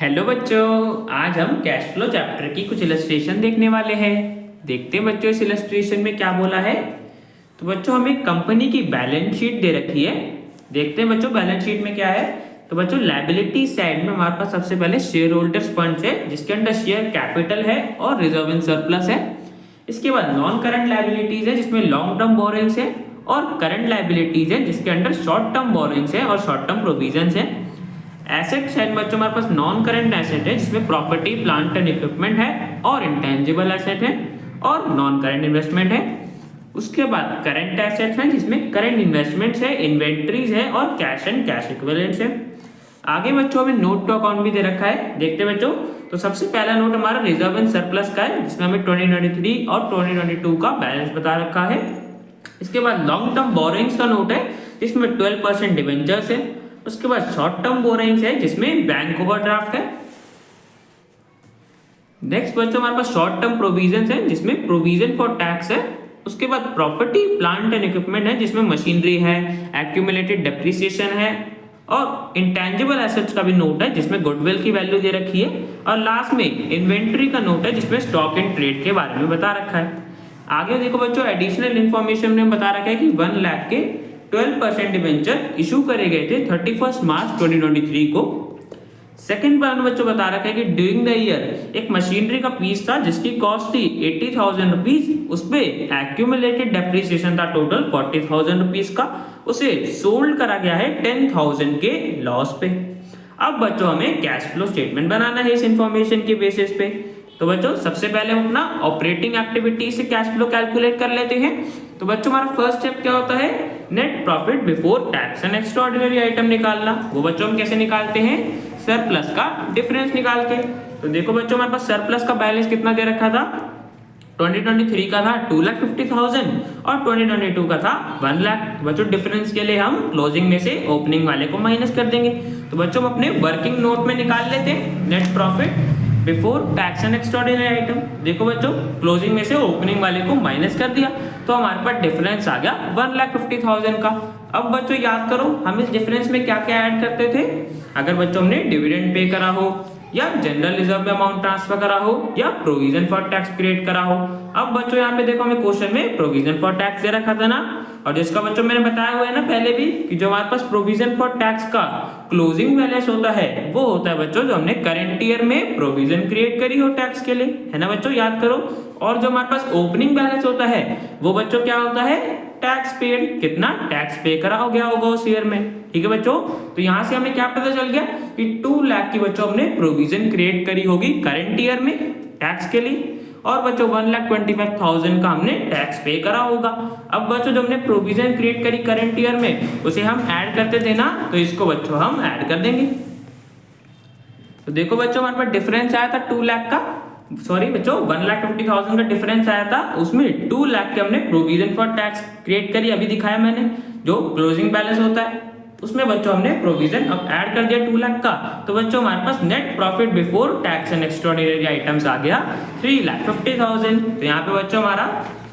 Hello बच्चों, आज हम कैश फ्लो चैप्टर की कुछ इलस्ट्रेशन देखने वाले हैं। देखते हैं बच्चों इस इलस्ट्रेशन में क्या बोला है। तो बच्चों हमें कंपनी की बैलेंस शीट दे रखी है। देखते हैं बच्चों बैलेंस शीट में क्या है। तो बच्चों लायबिलिटी साइड में हमारे पास सबसे पहले शेयर होल्डर्स फंड्स है, जिसके अंदर शेयर कैपिटल है और रिजर्व इन सरप्लस है। इसके बाद नॉन करंट लायबिलिटीज है, जिसमें लॉन्ग टर्म बोरोइंग्स है, और करंट लायबिलिटीज है जिसके अंदर शॉर्ट टर्म बोरोइंग्स है और शॉर्ट टर्म प्रोविजंस है। एसेट साइड बच्चों हमारे पास नॉन करंट एसेट है, जिसमें प्रॉपर्टी प्लांट एंड इक्विपमेंट है और इंटेंजिबल एसेट है और नॉन करंट इन्वेस्टमेंट है। उसके बाद करंट एसेट्स हैं, जिसमें करंट इन्वेस्टमेंट्स है, इन्वेंट्रीज है और कैश एंड कैश इक्विवेलेंट्स है। आगे बच्चों हमें नोट टू अकाउंट भी दे रखा है। देखते हैं बच्चों, तो सबसे पहला नोट हमारा रिजर्व एंड सरप्लस का है, जिसमें हमें 2023 और 2022 का बैलेंस बता रखा है। इसके बाद लॉन्ग टर्म बोरोइंग्स का नोट है, जिसमें 12% डिबेंचर्स है। उसके बाद शॉर्ट टर्म बोरोइंग्स है, जिसमें बैंक ओवरड्राफ्ट है। नेक्स्ट बच्चों हमारे पास शॉर्ट टर्म प्रोविजंस है, जिसमें प्रोविजन फॉर टैक्स है। उसके बाद प्रॉपर्टी प्लांट एंड इक्विपमेंट है, जिसमें मशीनरी है, एक्यूमुलेटेड डेप्रिसिएशन है और इंटेंजिबल एसेट्स का भी नोट है, जिसमें गुडविल की वैल्यू दे रखी है। और लास्ट में इन्वेंट्री का नोट है, जिसमें स्टॉक एंड ट्रेड के बारे में बता रखा है। आगे देखो बच्चों, एडिशनल इंफॉर्मेशन में बता रखा है कि 1 लाख के 12% डिबेंचर इशू करे गए थे 31 मार्च 2023 को। सेकंड पॉइंट बच्चों बता रखा है कि ड्यूरिंग द ईयर एक मशीनरी का पीस था, जिसकी कॉस्ट थी 80,000 रुपीज। उस पे एक्यूमुलेटेड डेप्रिसिएशन था टोटल 40,000 रुपीज का। उसे सोल्ड करा गया है 10,000 के लॉस पे। अब बच्चों हमें कैश फ्लो स्टेटमेंट बनाना है इस इंफॉर्मेशन के बेसिस पे। तो बच्चों सबसे पहले हम अपना ऑपरेटिंग एक्टिविटी से कैश फ्लो कैलकुलेट कर लेते हैं। तो बच्चों हमारा फर्स्ट स्टेप क्या होता है, net profit before tax and extraordinary item निकालना। वो बच्चों हम कैसे निकालते हैं, सरप्लस का डिफरेंस निकाल के। तो देखो बच्चों हमारे पास सरप्लस का बैलेंस कितना दे रखा था, 2023 का था 2,50,000 और 2022 का था 1 लाख। तो बच्चों डिफरेंस के लिए हम क्लोजिंग में से ओपनिंग वाले को माइनस कर देंगे। तो बच्चों हम अपने वर्किंग नोट में निकाल लेते हैं net profit before tax and extraordinary item. देखो बच्चों क्लोजिंग में से ओपनिंग वाले को माइनस कर दिया, तो हमारे पास डिफरेंस आ गया 1,50,000 का। अब बच्चों याद करो हम इस डिफरेंस में क्या क्या ऐड करते थे। अगर बच्चों हमने डिविडेंड पे करा हो, या जनरल रिजर्व में अमाउंट ट्रांसफर करा हो, या प्रोविजन फॉर टैक्स क्रिएट करा हो। अब बच्चों यहाँ पे देखो हमें क्वेश्चन में प्रोविजन फॉर टैक्स दे रखा था ना, और जिसका बच्चों मैंने बताया हुआ है ना पहले भी कि जो हमारे पास प्रोविजन फॉर टैक्स का क्लोजिंग बैलेंस होता है, वो होता है बच्चों जो हमने करंट ईयर में प्रोविजन क्रिएट करी हो टैक्स के लिए, है ना बच्चों, याद करो। और जो हमारे पास ओपनिंग बैलेंस होता है, वो बच्चों क्या होता है, टैक्स पेड, कितना टैक्स पे करा हो गया होगा उस ईयर में। ठीक है बच्चों, तो यहां से हमें क्या पता चल गया कि 2 लाख की बच्चों हमने प्रोविजन क्रिएट करी होगी करंट ईयर में टैक्स के लिए, और बच्चों 1,25,000 का हमने टैक्स पे करा होगा। अब बच्चों जो हमने प्रोविजन क्रिएट करी करंट ईयर में, उसे हम ऐड करते थे ना, तो इसको बच्चों हम ऐड कर देंगे। तो देखो बच्चों हमारे पास डिफरेंस आया था 2 लाख का, सॉरी बच्चों 1,50,000 का डिफरेंस आया था। उसमें 2 लाख के हमने प्रोविजन फॉर टैक्स क्रिएट करी, अभी दिखाया मैंने, जो क्लोजिंग बैलेंस होता है उसमें बच्चों हमने प्रोविजन अब ऐड कर दिया 2 लाख का। तो बच्चों हमारे पास net profit before tax and extraordinary items आ गया 3,50,000। तो यहाँ पे बच्चों हमारा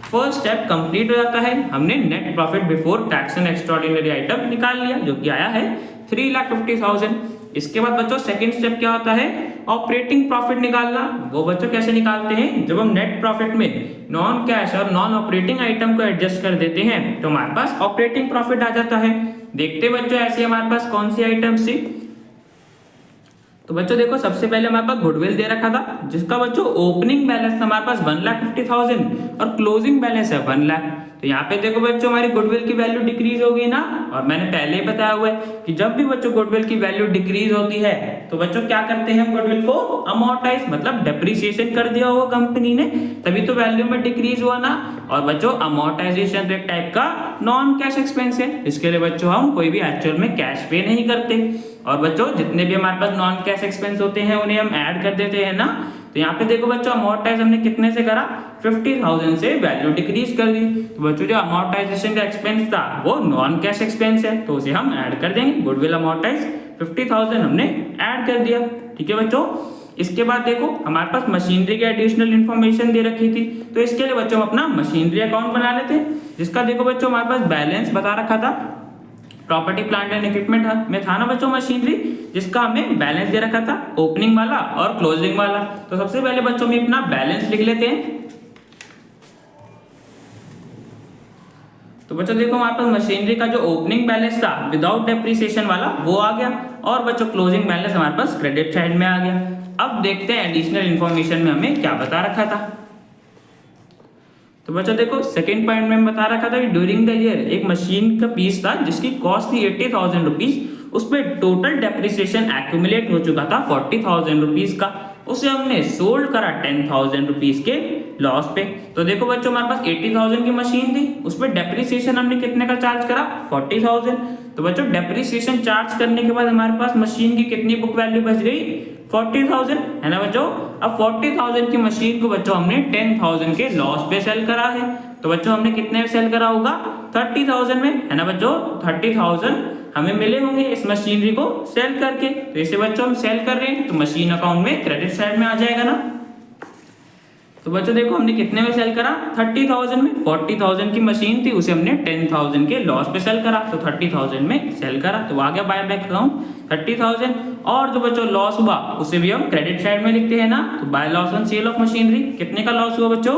फर्स्ट स्टेप कंप्लीट हो जाता है। हमने net profit before tax and extraordinary item निकाल लिया, जो कि आया है 3,50,000। इसके बाद बच्चों सेकंड स्टेप क्या होता है, ऑपरेटिंग प्रॉफिट निकालना। वो बच्चों कैसे निकालते हैं, जब हम नेट प्रॉफिट में नॉन कैश और नॉन ऑपरेटिंग आइटम को एडजस्ट कर देते हैं, तो हमारे पास ऑपरेटिंग प्रॉफिट आ जाता है। देखते बच्चों ऐसे हमारे पास कौन सी आइटम्स थी। तो बच्चों देखो सबसे पहले हमारे पास गुडविल दे रखा था, जिसका बच्चों ओपनिंग बैलेंस हमारे पास 1,50,000 और क्लोजिंग बैलेंस है 1 लाख। तो यहाँ पे देखो बच्चों हमारी गुडविल की वैल्यू डिक्रीज होगी ना, और मैंने पहले ही बताया हुआ है कि जब भी बच्चों गुडविल की वैल्यू डिक्रीज होती है, तो बच्चों क्या करते हैं हम गुडविल को अमोर्टाइज, मतलब डेप्रिसिएशन कर दिया होगा कंपनी ने, तभी तो वैल्यू में डिक्रीज हुआ ना। और बच्चों अमोर्टाइजेशन तो एक टाइप का नॉन कैश एक्सपेंस है, इसके लिए बच्चों हम कोई भी एक्चुअल में कैश पे नहीं करते। और बच्चों जितने भी हमारे पास नॉन कैश एक्सपेंस होते हैं उन्हें हम ऐड कर देते हैं ना। तो यहाँ पे देखो बच्चों अमोर्टाइज हमने कितने से करा, 50,000 से वैल्यू डिक्रीज कर दी। तो बच्चों जो अमोर्टाइजेशन का एक्सपेंस था वो नॉन कैश एक्सपेंस है, तो उसे हम ऐड कर देंगे। गुडविल अमोर्टाइज 50,000 हमने ऐड कर दिया। ठीक है बच्चों, इसके बाद देखो हमारे पास मशीनरी की एडिशनल इन्फॉर्मेशन दे रखी थी, तो इसके लिए बच्चों हम अपना मशीनरी अकाउंट बना लेते हैं, जिसका देखो बच्चों हमारे पास बैलेंस बता रखा था प्रॉपर्टी प्लांट एंड इक्विपमेंट में था ना बच्चों मशीनरी, जिसका हमें बैलेंस दे रखा था, ओपनिंग वाला और क्लोजिंग वाला। तो सबसे पहले बच्चों में अपना बैलेंस लिख लेते हैं। तो बच्चों देखो हमारे पास मशीनरी का जो ओपनिंग बैलेंस था विदाउट डेप्रिसिएशन वाला वो आ गया, और बच्चों क्लोजिंग बैलेंस हमारे पास क्रेडिट साइड में आ गया। अब देखते हैं एडिशनल इन्फॉर्मेशन में हमें क्या बता रखा था। तो बच्चों देखो सेकंड पॉइंट में बता रखा था कि ड्यूरिंग द ईयर एक मशीन का पीस था जिसकी कॉस्ट थी 80,000 रुपीज, उस पर टोटल डेप्रिसिएशन एक्यूमुलेट हो चुका था 40,000 रुपीज का, उसे हमने सोल्ड करा 10,000 रुपीज के लॉस पे। तो देखो बच्चों हमारे पास 80,000 की मशीन थी, उस पर डेप्रिसिएशन हमने कितने का चार्ज करा 40,000। तो बच्चों डेप्रिसिएशन चार्ज करने के बाद हमारे पास मशीन की कितनी बुक वैल्यू बच गई 40,000, है ना बच्चों। अब 40,000 की मशीन को बच्चों हमने 10,000 के लॉस पे सेल करा है। तो बच्चों हमने कितने में सेल करा होगा 30,000 में, है ना बच्चों। 30,000 हमें मिले होंगे इस मशीनरी को सेल करके। तो इसे बच्चों हम सेल कर रहे हैं तो मशीन अकाउंट में क्रेडिट साइड में आ जाएगा ना। तो बच्चों देखो हमने कितने में सेल करा 30,000 में, 40,000 की मशीन थी उसे हमने 10,000 के लॉस पे सेल करा, तो 30,000 में सेल करा, तो आ गया बाय बैक अकाउंट 30,000। और जो बच्चों लॉस हुआ उसे भी हम क्रेडिट साइड में लिखते हैं ना। तो by loss on sale of machinery कितने का लॉस हुआ बच्चों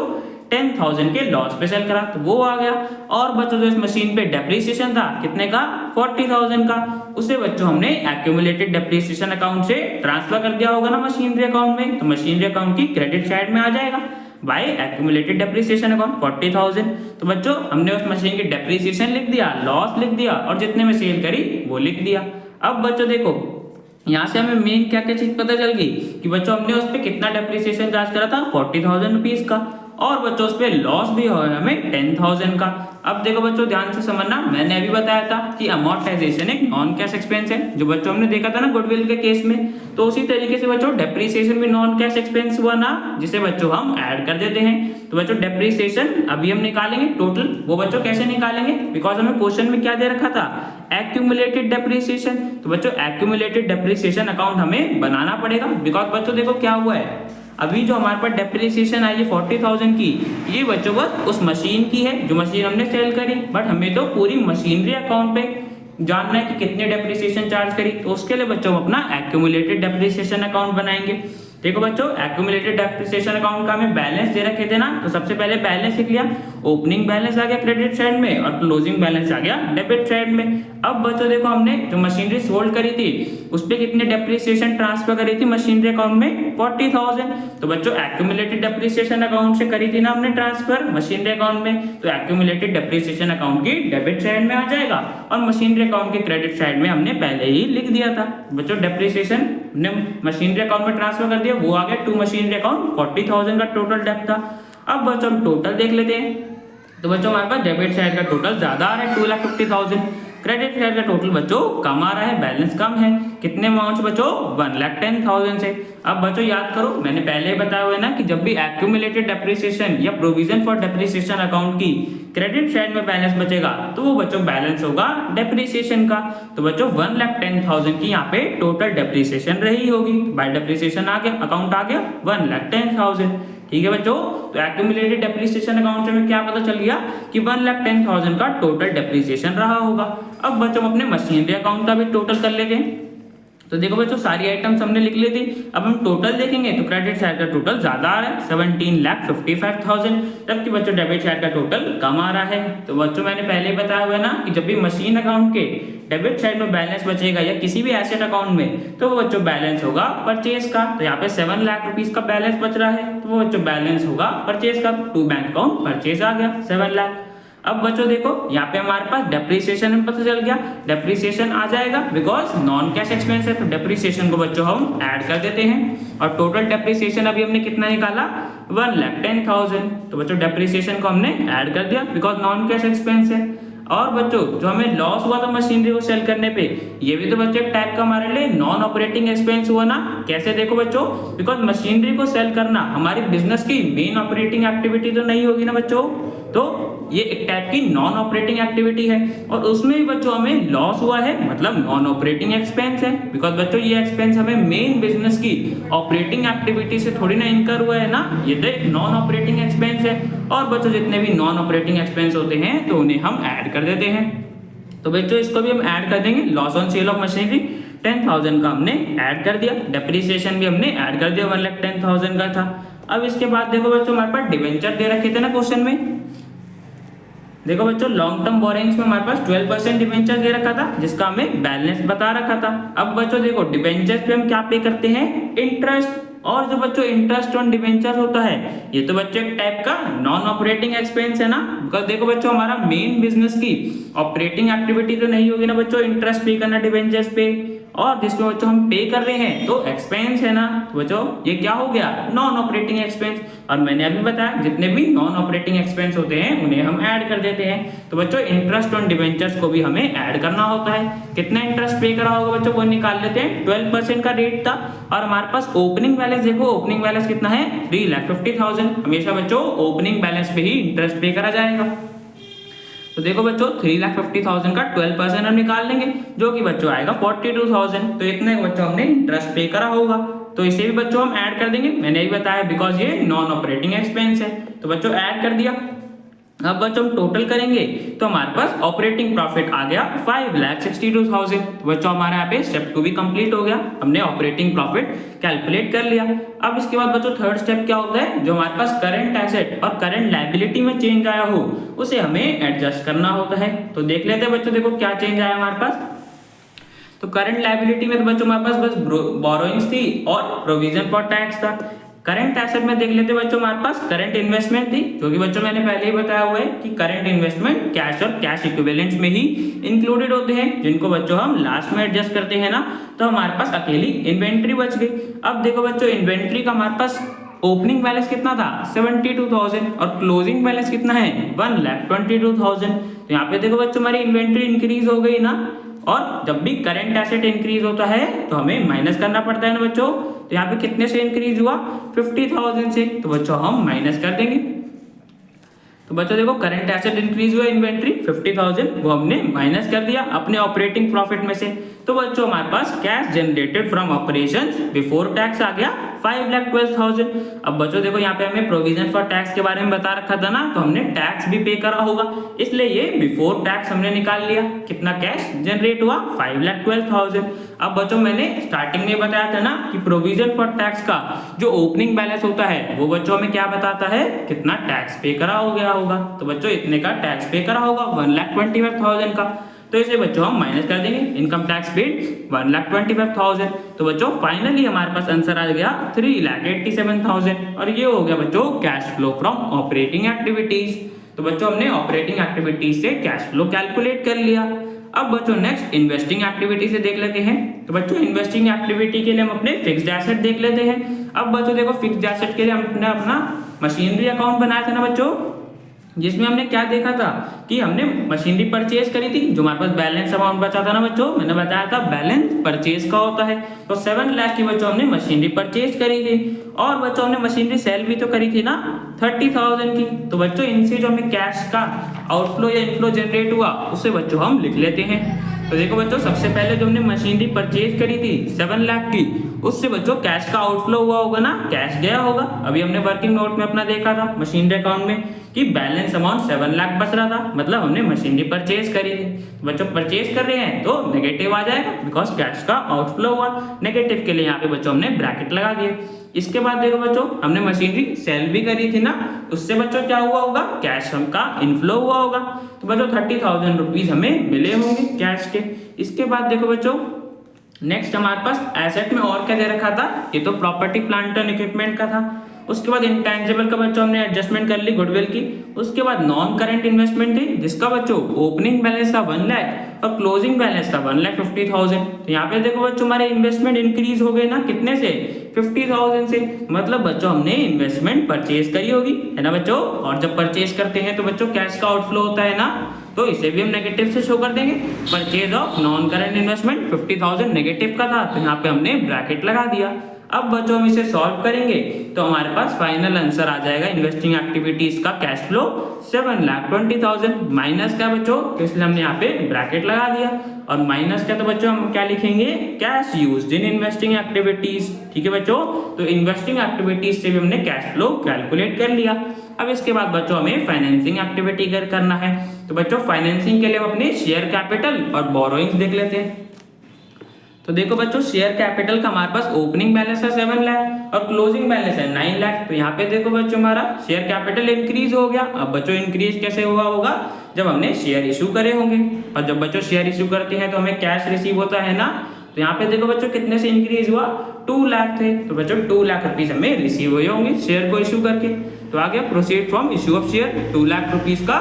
10,000 के लॉस पे सेल करा, तो वो आ गया। और बच्चों जो इस मशीन पे डेप्रिसिएशन था कितने का 40,000 का, उसे बच्चों हमने एक्यूमुलेटेड डेप्रिसिएशन अकाउंट से ट्रांसफर कर दिया होगा ना मशीनरी अकाउंट में, तो मशीनरी अकाउंट की क्रेडिट साइड में आ जाएगा बाय एक्यूमुलेटेड डेप्रिसिएशन अकाउंट 40,000। तो बच्चों हमने उस मशीन की डेप्रिसिएशन लिख दिया, लॉस लिख दिया, और जितने में सेल करी वो लिख दिया। अब बच्चों देखो यहाँ से हमें मेन क्या क्या चीज पता चल गई कि बच्चों हमने उस पर कितना डेप्रिसिएशन चार्ज करा था 40,000 रुपीज का, और बच्चों उस पर लॉस भी हुआ हमें 10,000 का। अब देखो बच्चों ध्यान से समझना, मैंने अभी बताया था कि अमोर्टाइजेशन एक नॉन कैश एक्सपेंस है, जो बच्चों हमने देखा था ना गुडविल के केस में। तो उसी तरीके से बच्चों डेप्रिसिएशन भी नॉन कैश एक्सपेंस हुआ ना, जिसे बच्चों हम ऐड कर देते हैं। तो बच्चों डेप्रिसिएशन अभी हम निकालेंगे टोटल, वो बच्चों कैसे निकालेंगे, बिकॉज हमें क्वेश्चन में क्या दे रखा था एक्यूमुलेटेड डेप्रिसिएशन। तो बच्चों एक्यूमुलेटेड डेप्रिसिएशन अकाउंट हमें बनाना पड़ेगा, बिकॉज बच्चों देखो क्या हुआ है, अभी जो हमारे पास डेप्रिसिएशन आई है 40,000 की, ये बच्चों बस उस मशीन की है जो मशीन हमने सेल करी, बट हमें तो पूरी मशीनरी अकाउंट पे जानना है कि कितने डेप्रिसिएशन चार्ज करी। तो उसके लिए बच्चों हम अपना एक्यूमुलेटेड डेप्रिसिएशन अकाउंट बनाएंगे। देखो बच्चों एक्यूमुलेटेड डेप्रिसिएशन अकाउंट का हमें बैलेंस दे रखे थे ना, तो सबसे पहले बैलेंस लिख लिया, ओपनिंग बैलेंस आ गया क्रेडिट साइड में और क्लोजिंग बैलेंस आ गया डेबिट साइड में। अब बच्चों देखो हमने जो मशीनरी सोल्ड करी थी उस पर कितने डेप्रिसिएशन ट्रांसफर करी थी मशीनरी अकाउंट में 40,000। तो बच्चों एक्यूमुलेटेड डेप्रिसिएशन अकाउंट से करी थी ना हमने ट्रांसफर मशीनरी अकाउंट में, तो एक्यूमुलेटेड डेप्रिसिएशन अकाउंट की डेबिट साइड में आ जाएगा, और मशीनरी अकाउंट की क्रेडिट साइड में हमने पहले ही लिख दिया था। बच्चों डेप्रिसिएशन ने मशीनरी अकाउंट में ट्रांसफर कर दिया, वो आ गया टू मशीनरी अकाउंट 40,000 का टोटल डेप्ट था। अब बच्चों हम टोटल देख लेते हैं। तो बच्चों हमारे पास डेबिट साइड का टोटल ज्यादा आ रहा है 2,50,000, क्रेडिट साइड का टोटल बच्चों कम आ रहा है, बैलेंस कम है, कितने अमाउंट से बच्चों 1,10,000 से। अब बच्चों याद करो मैंने पहले ही बताया हुआ है ना कि जब भी एक्यूमुलेटेड डेप्रिसिएशन या प्रोविजन फॉर डेप्रिसिएशन अकाउंट की क्रेडिट साइड में बैलेंस बचेगा तो वो बच्चों बैलेंस होगा डेप्रिसिएशन का। तो बच्चों 1,10,000 की यहाँ पे टोटल डेप्रिसिएशन रही होगी, बाय डेप्रिसिएशन आ गया, अकाउंट आ गया 1,10,000। ठीक है बच्चों, तो एक्यूमुलेटेड डेप्रिसिएशन अकाउंट से हमें क्या पता चल गया कि 1,10,000 का टोटल डेप्रिसिएशन रहा होगा। अब बच्चों अपने मशीनरी अकाउंट का भी टोटल कर लेते हैं। तो देखो बच्चों सारी आइटम्स हमने लिख ली थी, अब हम टोटल देखेंगे तो क्रेडिट साइड का टोटल ज्यादा आ रहा है 17,55,000, जबकि बच्चों डेबिट साइड का टोटल कम आ रहा है। तो बच्चों मैंने पहले ही बताया हुआ है ना कि जब भी मशीन अकाउंट के डेबिट साइड में बैलेंस बचेगा या किसी भी एसेट अकाउंट में तो वो बच्चों बैलेंस होगा परचेज का। तो यहाँ पे 7 लाख रुपीज का बैलेंस बच रहा है, तो वो बच्चों बैलेंस होगा परचेज का, टू बैंक अकाउंट परचेज आ गया 7 लाख। अब बच्चों देखो यहाँ पे हमारे पास डेप्रिसिएशन में पता चल गया, डेप्रिसिएशन आ जाएगा बिकॉज नॉन कैश एक्सपेंस है, तो डेप्रिसिएशन को बच्चों हम ऐड कर देते हैं। और टोटल डेप्रिसिएशन अभी हमने कितना निकाला 1,10,000, तो बच्चों डेप्रिसिएशन को हमने ऐड कर दिया बिकॉज नॉन कैश एक्सपेंस है। और बच्चों जो हमें लॉस हुआ था मशीनरी को सेल करने पे, ये भी तो बच्चों एक टाइप का हमारे लिए नॉन ऑपरेटिंग एक्सपेंस हुआ ना। कैसे देखो बच्चों, बिकॉज मशीनरी को सेल करना हमारी बिजनेस की मेन ऑपरेटिंग एक्टिविटी तो नहीं होगी ना बच्चों, तो ये एक टाइप की नॉन ऑपरेटिंग एक्टिविटी है और उसमें भी बच्चों हमें लॉस हुआ है, मतलब नॉन ऑपरेटिंग एक्सपेंस है। बिकॉज बच्चों ये एक्सपेंस हमें मेन बिजनेस की ऑपरेटिंग एक्टिविटी से थोड़ी ना इनकर हुआ है ना, ये तो एक नॉन ऑपरेटिंग एक्सपेंस है। और बच्चों जितने भी नॉन ऑपरेटिंग एक्सपेंस होते हैं तो उन्हें हम ऐड कर देते हैं। तो बच्चों इसको भी हम ऐड कर देंगे। Loss on sale of machinery 10,000 का हमने ऐड कर दिया, डेप्रिसिएशन भी हमने ऐड कर दिया 1,10,000 का था। अब इसके बाद देखो बच्चों हमारे पास डिबेंचर दे रखे थे ना क्वेश्चन में। देखो बच्चों लॉन्ग टर्म बोरिंग्स में हमारे पास 12% डिबेंचर दे रखा था जिसका हमें बैलेंस बता रखा था। अब बच्चों देखो डिबेंचर पे हम क्या पे करते हैं, इंटरेस्ट। और जो बच्चों इंटरेस्ट ऑन डिबेंचर होता है ये तो बच्चों एक टाइप का नॉन ऑपरेटिंग एक्सपेंस है ना, बिकॉज देखो बच्चों हमारा मेन बिजनेस की ऑपरेटिंग एक्टिविटी तो नहीं होगी ना बच्चों इंटरेस्ट पे करना डिबेंचर्स पे, और जिसमें बच्चों हम पे कर रहे हैं तो एक्सपेंस है ना, तो बच्चों ये क्या हो गया, नॉन ऑपरेटिंग एक्सपेंस। और मैंने अभी बताया जितने भी नॉन ऑपरेटिंग एक्सपेंस होते हैं उन्हें हम ऐड कर देते हैं। तो बच्चों इंटरेस्ट ऑन डिबेंचर्स को भी हमें ऐड करना होता है। कितना इंटरेस्ट पे करा होगा बच्चों वो निकाल लेते हैं। 12% का रेट था और हमारे पास ओपनिंग बैलेंस देखो, ओपनिंग बैलेंस कितना है 3,50,000। हमेशा बच्चों ओपनिंग बैलेंस पे ही इंटरेस्ट पे करा जाएगा। तो देखो बच्चों 3,50,000 का 12% हम निकाल लेंगे जो कि बच्चों आएगा 42,000। तो इतने बच्चों हमने इंटरेस्ट पे करा होगा, तो इसे भी बच्चों हम ऐड कर देंगे। मैंने भी बताया बिकॉज ये नॉन ऑपरेटिंग एक्सपेंस है, तो बच्चों ऐड कर दिया। अब बच्चों हम टोटल करेंगे तो हमारे पास ऑपरेटिंग प्रॉफिट आ गया 5,62,000। बच्चों हमारे यहाँ पे स्टेप 2 भी कंप्लीट हो गया, हमने ऑपरेटिंग प्रॉफिट कैलकुलेट कर लिया। अब इसके बाद बच्चों थर्ड स्टेप क्या होता है, जो हमारे पास करंट एसेट और करंट लायबिलिटी में चेंज आया हो उसे हमें एडजस्ट करना होता है। तो देख लेते हैं बच्चों, देखो क्या चेंज आया हमारे पास। तो करंट लायबिलिटी में तो बच्चों हमारे पास बस बोरोइंग्स थी और प्रोविजन फॉर टैक्स था। करंट एसेट में देख लेते बच्चों हमारे पास करंट इन्वेस्टमेंट थी, जो कि बच्चों मैंने पहले ही बताया हुआ है कि करंट इन्वेस्टमेंट कैश और कैश इक्विवेलेंट्स में ही इंक्लूडेड होते हैं, जिनको बच्चों हम लास्ट में एडजस्ट करते हैं ना। तो हमारे पास अकेली इन्वेंट्री बच गई। अब देखो बच्चों इन्वेंट्री का हमारे पास ओपनिंग बैलेंस कितना था 72,000 और क्लोजिंग बैलेंस कितना है 1,22,000। तो यहाँ पे देखो बच्चों हमारी इन्वेंट्री इंक्रीज हो गई ना, और जब भी करंट एसेट इंक्रीज होता है तो हमें माइनस करना पड़ता है ना बच्चों। तो यहाँ पे कितने से इंक्रीज हुआ 50,000 से, तो बच्चों हम माइनस कर देंगे। तो बच्चों देखो करंट एसेट इंक्रीज हुआ इन्वेंट्री 50,000 वो हमने माइनस कर दिया अपने ऑपरेटिंग प्रॉफिट में से। तो बच्चों हमारे पास cash generated from operations before tax आ गया 5,12,000। अब बच्चों देखो यहाँ पे हमें प्रोविजन फॉर टैक्स के बारे में बता रखा था ना, तो हमने टैक्स भी पे करा होगा, इसलिए ये बिफोर टैक्स हमने निकाल लिया। कितना कैश जनरेट हुआ 5,12,000। अब बच्चों मैंने स्टार्टिंग में बताया था ना कि प्रोविजन फॉर टैक्स का जो ओपनिंग बैलेंस होता है वो बच्चों हमें क्या बताता है, कितना टैक्स पे करा हो गया होगा। तो बच्चों इतने का टैक्स पे करा होगा 1,25,000 का, तो इसे बच्चों हम माइनस कर देंगे। Income tax paid 1,25,000। तो बच्चों फाइनली हमारे पास आंसर आ गया 3,87,000 और ये हो गया बच्चों cash flow from operating activities. तो बच्चों हमने ऑपरेटिंग एक्टिविटीज से कैश फ्लो कैलकुलेट कर लिया। अब बच्चों नेक्स्ट इन्वेस्टिंग एक्टिविटी से देख लेते हैं। तो बच्चों इन्वेस्टिंग एक्टिविटी के लिए हम अपने फिक्स्ड एसेट देख लेते हैं। अब बच्चों देखो फिक्स्ड एसेट के लिए हमने अपना मशीनरी अकाउंट बनाया था ना बच्चों, जिसमें हमने क्या देखा था कि हमने मशीनरी परचेज करी थी, जो हमारे पास बैलेंस अमाउंट बचा था ना बच्चों, मैंने बताया था बैलेंस परचेज का होता है। तो 7 लाख की बच्चों हमने मशीनरी परचेज करी थी और बच्चों हमने मशीनरी सेल भी तो करी थी ना 30,000 की। तो बच्चों इनसे जो हमें कैश का आउटफ्लो या इनफ्लो जनरेट हुआ उसे बच्चों हम लिख लेते हैं। तो देखो बच्चों सबसे पहले जो हमने मशीनरी परचेज करी थी 7 लाख की, उससे बच्चों कैश का आउटफ्लो हुआ होगा ना, कैश गया होगा। अभी हमने वर्किंग नोट में अपना देखा था मशीनरी अकाउंट में कि बैलेंस अमाउंट 7 लाख बच रहा था, मतलब हमने मशीनरी परचेज करी थी। तो बच्चों परचेज कर रहे हैं तो नेगेटिव आ जाएगा बिकॉज कैश का आउटफ्लो हुआ। नेगेटिव के लिए यहाँ पे बच्चों हमने ब्रैकेट लगा दिए। इसके बाद देखो बच्चों हमने मशीनरी सेल भी करी थी ना, उससे बच्चों क्या हुआ होगा, कैश हमका इनफ्लो हुआ होगा। तो बच्चों 30,000 रुपीज हमें मिले होंगे कैश के। इसके बाद देखो बच्चों नेक्स्ट हमारे पास एसेट में और क्या दे रखा था, ये तो प्रॉपर्टी प्लांट एंड इक्विपमेंट का था। उसके बाद इंटेंजिबल का बच्चों हमने एडजस्टमेंट कर ली गुडविल की। उसके बाद नॉन करंट इन्वेस्टमेंट थी जिसका बच्चों ओपनिंग बैलेंस था 1 लाख और क्लोजिंग बैलेंस था 1,50,000। तो यहाँ पे देखो बच्चों हमारे इन्वेस्टमेंट इंक्रीज हो गए ना, कितने से 50,000 से, मतलब बच्चों हमने इन्वेस्टमेंट परचेज करी होगी है ना बच्चों। और जब परचेज करते हैं तो बच्चों कैश का आउटफ्लो होता है ना, तो इसे भी हम नेगेटिव से शो कर देंगे। Purchase of non current investment 50,000 negative का था, तो यहाँ पे हमने ब्रैकेट लगा दिया। अब बच्चों हम इसे सॉल्व करेंगे तो हमारे पास फाइनल आंसर आ जाएगा इन्वेस्टिंग एक्टिविटीज का कैश फ्लो 7,20,000 माइनस क्या बच्चों, तो इसलिए हमने यहाँ पे ब्रैकेट लगा दिया। और माइनस क्या, तो बच्चों हम क्या लिखेंगे, cash used in investing activities. ठीक है बच्चों, तो इन्वेस्टिंग एक्टिविटीज से भी हमने कैश फ्लो कैलकुलेट कर लिया। अब इसके बाद बच्चों हमें फाइनेंसिंग एक्टिविटी करना है। तो बच्चों फाइनेंसिंग के लिए हम अपने शेयर कैपिटल और बोरोइंग्स देख लेते हैं। तो देखो बच्चों शेयर कैपिटल का हमारे पास ओपनिंग बैलेंस है 7 लाख और क्लोजिंग बैलेंस है 9 लाख। तो यहाँ पे देखो बच्चों हमारा शेयर कैपिटल इंक्रीज हो गया। अब बच्चों इंक्रीज कैसे हुआ होगा, जब हमने शेयर इशू करे होंगे, और जब बच्चों शेयर इशू करते हैं तो हमें कैश रिसीव होता है ना। तो यहाँ पे देखो बच्चों कितने से इंक्रीज हुआ, 2 लाख थे, तो बच्चों 2 लाख रुपीज हमें रिसीव हुए होंगे शेयर को इशू करके। तो आ गया proceed from issue of share, 2 lakh rupees का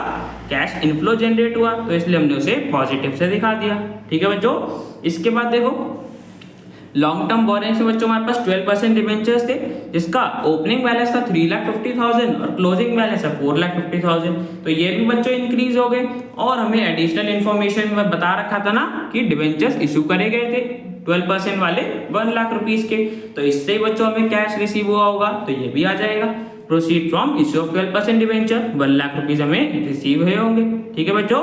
कैश इनफ्लो जनरेट हुआ, तो इसलिए हमने उसे पॉजिटिव से दिखा दिया। ठीक है बच्चों, इसके बाद देखो लॉन्ग टर्म बोरिंग से बच्चों हमारे पास 12% डिबेंचर्स थे, जिसका ओपनिंग बैलेंस था 3,50,000 और क्लोजिंग बैलेंस है 4,50,000। तो ये भी बच्चों इंक्रीज हो गए। और हमें एडिशनल इन्फॉर्मेशन में बता रखा था ना कि डिबेंचर्स इशू करे गए थे 12% वाले 1 लाख रुपीज के, तो इससे ही बच्चों हमें कैश रिसीव हुआ होगा, तो ये भी आ जाएगा। Proceed from issue of 12% debenture, 1 lakh rupees हमें रिसीव हुए होंगे। ठीक है बच्चों,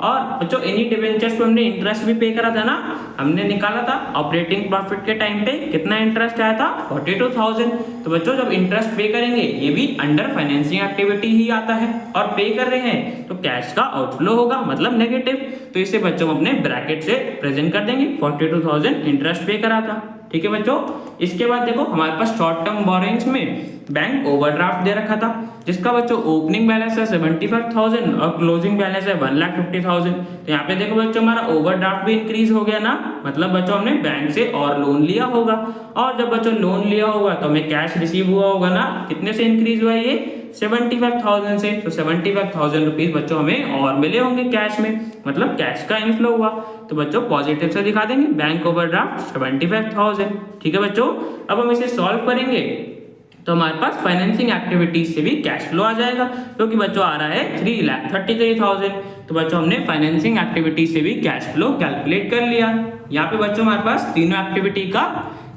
और बच्चों इन्हीं डिबेंचर्स पे हमने इंटरेस्ट भी पे करा था ना, हमने निकाला था ऑपरेटिंग प्रॉफिट के टाइम पे कितना इंटरेस्ट आया था 42,000। तो बच्चों जब इंटरेस्ट पे करेंगे ये भी अंडर फाइनेंसिंग एक्टिविटी ही आता है, और पे कर रहे हैं तो कैश का आउटफ्लो होगा, मतलब नेगेटिव। तो इसे बच्चों हम अपने ब्रैकेट से प्रेजेंट कर देंगे, 42,000 इंटरेस्ट पे करा था। ठीक है बच्चों, इसके बाद देखो हमारे पास शॉर्ट टर्म बोरोइंग्स में बैंक ओवरड्राफ्ट दे रखा था, जिसका बच्चों ओपनिंग बैलेंस है 75,000 और क्लोजिंग बैलेंस है 1,50,000। तो यहाँ पे देखो बच्चों हमारा ओवरड्राफ्ट भी इंक्रीज हो गया ना, मतलब बच्चों हमने बैंक से और लोन लिया होगा, और जब बच्चों लोन लिया होगा तो हमें कैश रिसीव हुआ होगा ना। कितने से इंक्रीज हुआ ये, 75,000 से। तो 75,000 रुपीज बच्चों हमें और मिले होंगे कैश में, मतलब कैश का इनफ्लो हुआ। तो बच्चों पॉजिटिव से दिखा देंगे बैंक ओवरड्राफ्ट 75,000। ठीक है बच्चों, अब हम इसे सॉल्व करेंगे तो हमारे पास फाइनेंसिंग एक्टिविटीज से भी कैश फ्लो आ जाएगा, क्योंकि बच्चों आ रहा है 3,33,000। तो बच्चों हमने फाइनेंसिंग एक्टिविटीज से भी कैश फ्लो कैलकुलेट कर लिया। यहाँ पे बच्चों हमारे पास तीनों एक्टिविटी का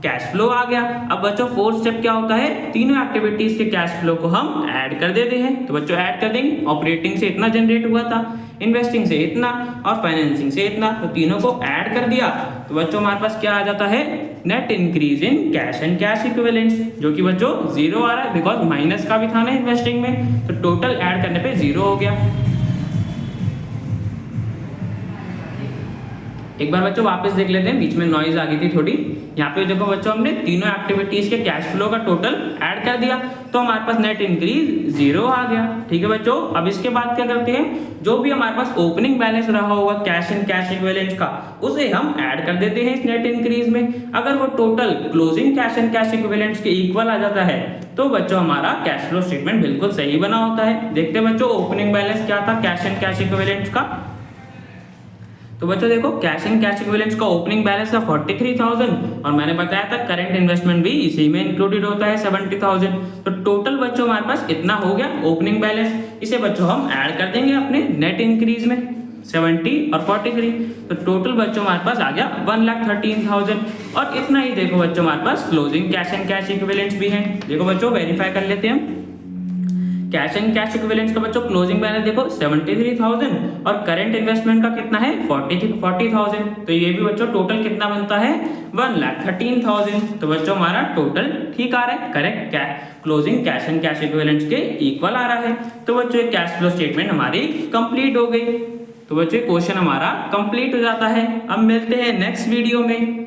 कैश फ्लो आ गया। अब बच्चों फोर्थ स्टेप क्या होता है, तीनों एक्टिविटीज के कैश फ्लो को हम ऐड कर देते हैं। तो बच्चों ऐड कर देंगे, ऑपरेटिंग से इतना जनरेट हुआ था, इन्वेस्टिंग से इतना और फाइनेंसिंग से इतना, तो तीनों को ऐड कर दिया। तो बच्चों हमारे पास क्या आ जाता है, net increase in cash and cash equivalents, जो कि बच्चों 0 आ रहा है, बिकॉज माइनस का भी था ना इन्वेस्टिंग में, तो टोटल ऐड करने पे 0 हो गया। एक बार बच्चों वापस देख लेते हैं, बीच में नॉइज आ गई थी थोड़ी। यहाँ पे देखो बच्चों हमने तीनों एक्टिविटीज के कैश फ्लो का टोटल ऐड कर दिया, तो हमारे पास नेट इंक्रीज 0 आ गया। ठीक है बच्चों, अब इसके बाद क्या करते हैं, जो भी हमारे पास ओपनिंग बैलेंस रहा होगा कैश एंड कैश इक्विवेलेंट्स का, उसे हम ऐड कर देते हैं इस नेट इंक्रीज में। अगर वो total closing cash and cash equivalents के इक्वल आ जाता है तो बच्चों हमारा कैश फ्लो स्टेटमेंट बिल्कुल सही बना होता है। देखते हैं बच्चों ओपनिंग बैलेंस क्या था कैश एंड कैश इक्विवेलेंट्स का। तो बच्चों देखो कैश एंड कैश इक्विवेलेंट्स का ओपनिंग बैलेंस था 43,000, और मैंने बताया था करंट इन्वेस्टमेंट भी इसी में इंक्लूडेड होता है 70,000। तो टोटल बच्चों हमारे पास इतना हो गया ओपनिंग बैलेंस। इसे बच्चों हम ऐड कर देंगे अपने नेट इंक्रीज में, 70 और 43, तो टोटल बच्चों हमारे पास आ गया 1,13,000। और इतना ही देखो बच्चों हमारे पास closing cash and cash equivalents भी हैं। देखो बच्चों वेरीफाई कर लेते हैं हम, कैश एंड कैश इक्विवेलेंट्स का बच्चों क्लोजिंग बैलेंस देखो 73,000 और करंट इन्वेस्टमेंट का कितना है 40,000। तो ये भी बच्चों टोटल कितना बनता है 1,13,000। तो बच्चों हमारा टोटल ठीक आ रहा है, correct, closing cash and cash equivalents के इक्वल आ रहा है। तो बच्चों ये कैश फ्लो स्टेटमेंट हमारी कंप्लीट हो गई। तो बच्चों क्वेश्चन हमारा कंप्लीट हो जाता है। अब मिलते हैं नेक्स्ट वीडियो में।